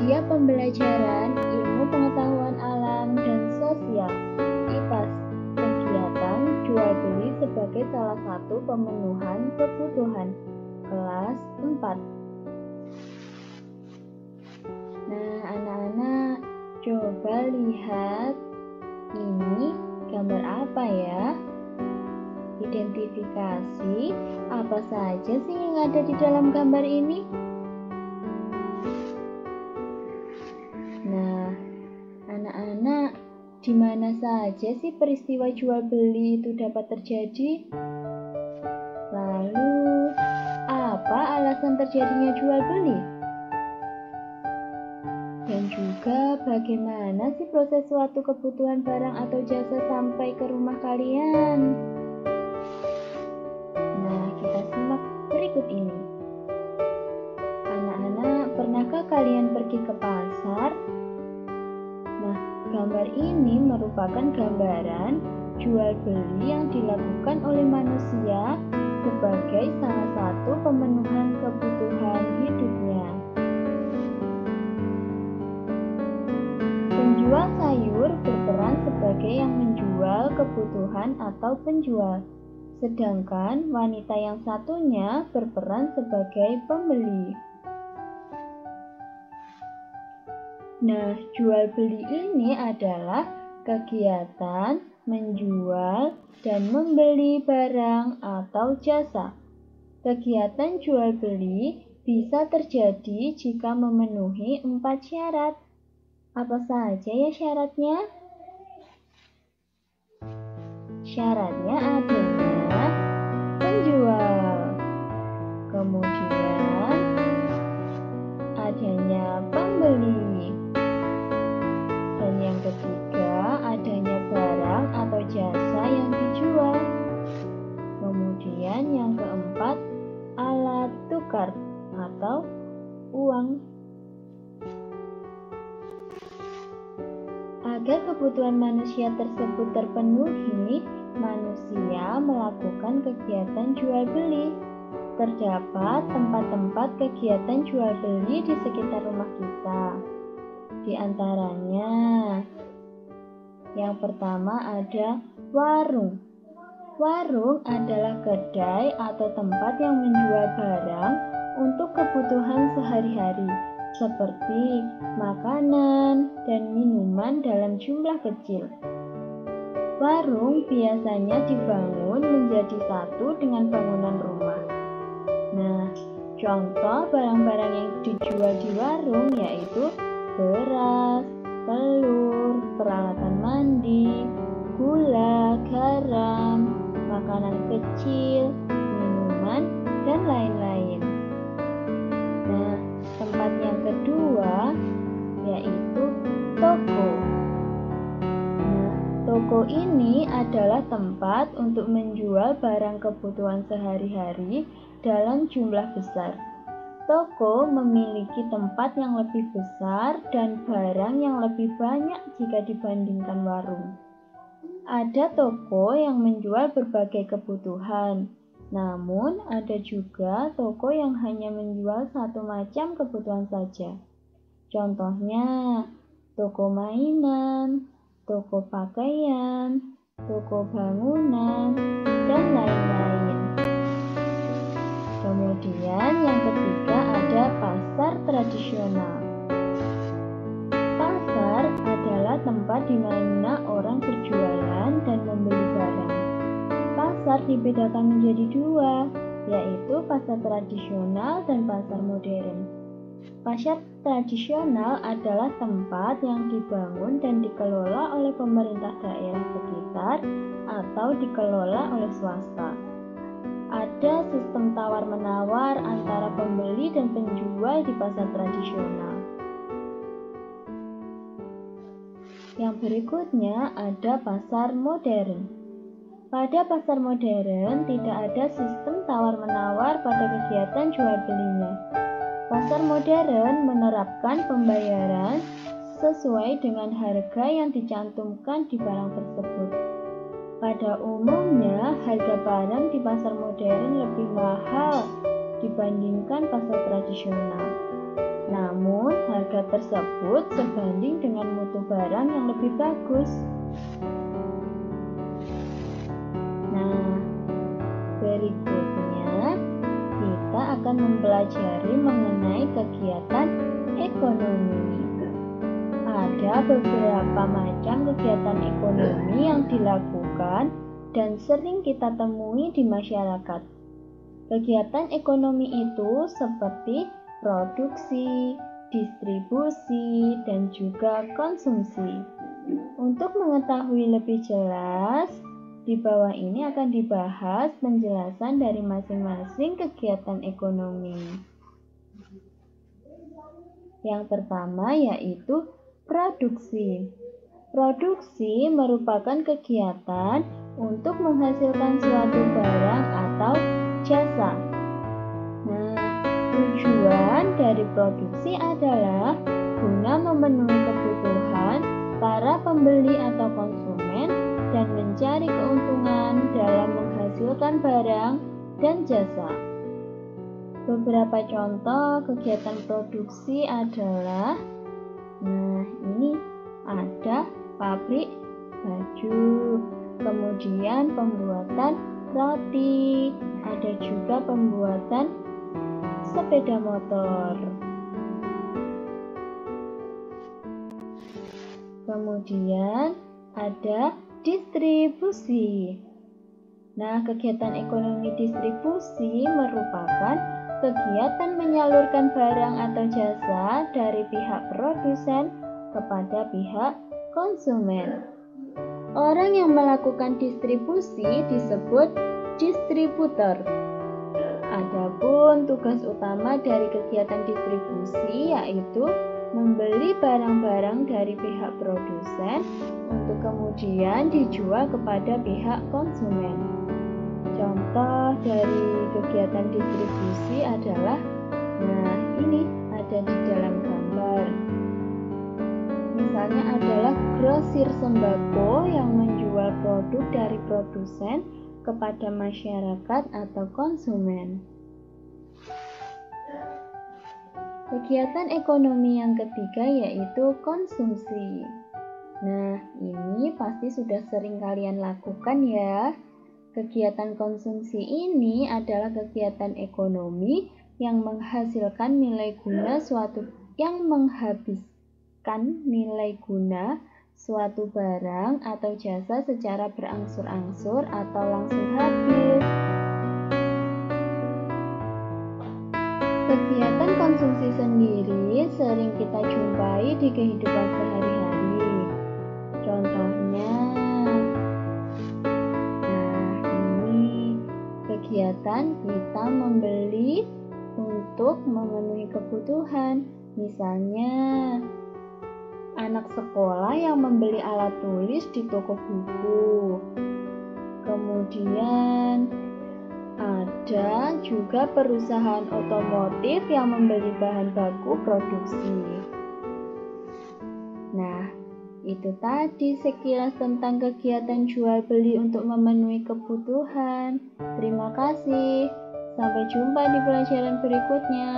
Media pembelajaran ilmu pengetahuan alam dan sosial (IPAS). Kegiatan jual beli sebagai salah satu pemenuhan kebutuhan. Kelas 4. Nah, anak-anak, coba lihat ini gambar apa ya? Identifikasi apa saja sih yang ada di dalam gambar ini? Nah, anak-anak, di mana saja sih peristiwa jual beli itu dapat terjadi? Lalu, apa alasan terjadinya jual beli? Dan juga bagaimana sih proses suatu kebutuhan barang atau jasa sampai ke rumah kalian? Nah, kita simak berikut ini. Anak-anak, pernahkah kalian pergi ke pasar? Nah, gambar ini merupakan gambaran jual beli yang dilakukan oleh manusia sebagai salah satu pemenuhan kebutuhan hidupnya. Penjual sayur berperan sebagai yang menjual kebutuhan atau penjual, sedangkan wanita yang satunya berperan sebagai pembeli. Nah, jual beli ini adalah kegiatan menjual dan membeli barang atau jasa. Kegiatan jual beli bisa terjadi jika memenuhi 4 syarat. Apa saja ya syaratnya? Syaratnya adanya penjual, kemudian adanya pembeli, dan yang ketiga adanya barang atau jasa yang dijual. Kemudian yang keempat, alat tukar atau uang. Agar kebutuhan manusia tersebut terpenuhi, manusia melakukan kegiatan jual beli. Terdapat tempat-tempat kegiatan jual beli di sekitar rumah kita. Di antaranya, yang pertama ada warung. Warung adalah kedai atau tempat yang menjual barang untuk kebutuhan sehari-hari, seperti makanan dan minuman dalam jumlah kecil. Warung biasanya dibangun menjadi satu dengan bangunan rumah. Nah, contoh barang-barang yang dijual di warung yaitu beras, telur, peralatan mandi, gula, garam, makanan kecil, minuman, dan lain-lain. Nah, tempat yang kedua yaitu toko. Nah, toko ini adalah tempat untuk menjual barang kebutuhan sehari-hari dalam jumlah besar. Toko memiliki tempat yang lebih besar dan barang yang lebih banyak jika dibandingkan warung. Ada toko yang menjual berbagai kebutuhan, namun ada juga toko yang hanya menjual satu macam kebutuhan saja. Contohnya, toko mainan, toko pakaian, toko bangunan, dan lain-lain. Kemudian yang ketiga ada pasar tradisional. Pasar adalah tempat di mana orang berjualan dan membeli barang. Pasar dibedakan menjadi dua, yaitu pasar tradisional dan pasar modern. Pasar tradisional adalah tempat yang dibangun dan dikelola oleh pemerintah daerah sekitar atau dikelola oleh swasta. Ada sistem tawar-menawar antara pembeli dan penjual di pasar tradisional. Yang berikutnya ada pasar modern. Pada pasar modern tidak ada sistem tawar-menawar pada kegiatan jual belinya. Pasar modern menerapkan pembayaran sesuai dengan harga yang dicantumkan di barang tersebut. Pada umumnya, harga barang di pasar modern lebih mahal dibandingkan pasar tradisional. namun harga tersebut sebanding dengan mutu barang yang lebih bagus. Nah, berikutnya kita akan mempelajari mengenai kegiatan ekonomi. Ada beberapa macam kegiatan ekonomi yang dilakukan dan sering kita temui di masyarakat. Kegiatan ekonomi itu seperti produksi, distribusi, dan juga konsumsi. Untuk mengetahui lebih jelas, di bawah ini akan dibahas penjelasan dari masing-masing kegiatan ekonomi. Yang pertama yaitu produksi. Produksi merupakan kegiatan untuk menghasilkan suatu barang atau jasa. Nah, tujuan dari produksi adalah guna memenuhi kebutuhan para pembeli atau konsumen dan mencari keuntungan dalam menghasilkan barang dan jasa. Beberapa contoh kegiatan produksi adalah, ini ada pabrik baju, kemudian pembuatan roti, ada juga pembuatan sepeda motor. Kemudian ada distribusi. Nah, kegiatan ekonomi distribusi merupakan kegiatan menyalurkan barang atau jasa dari pihak produsen kepada pihak konsumen. Orang yang melakukan distribusi disebut distributor. Adapun tugas utama dari kegiatan distribusi yaitu membeli barang-barang dari pihak produsen untuk kemudian dijual kepada pihak konsumen. Contoh dari kegiatan distribusi adalah, ini ada di dalam gambar. Misalnya adalah grosir sembako yang menjual produk dari produsen kepada masyarakat atau konsumen. Kegiatan ekonomi yang ketiga yaitu konsumsi. Nah, ini pasti sudah sering kalian lakukan ya. Kegiatan konsumsi ini adalah kegiatan ekonomi yang menghasilkan nilai guna suatu barang atau jasa secara berangsur-angsur atau langsung habis. Kegiatan konsumsi sendiri sering kita jumpai di kehidupan sehari-hari. Contohnya, ini kegiatan kita membeli untuk memenuhi kebutuhan. Misalnya, anak sekolah yang membeli alat tulis di toko buku. Kemudian ada juga perusahaan otomotif yang membeli bahan baku produksi. Nah, itu tadi sekilas tentang kegiatan jual beli untuk memenuhi kebutuhan. Terima kasih. Sampai jumpa di pelajaran berikutnya.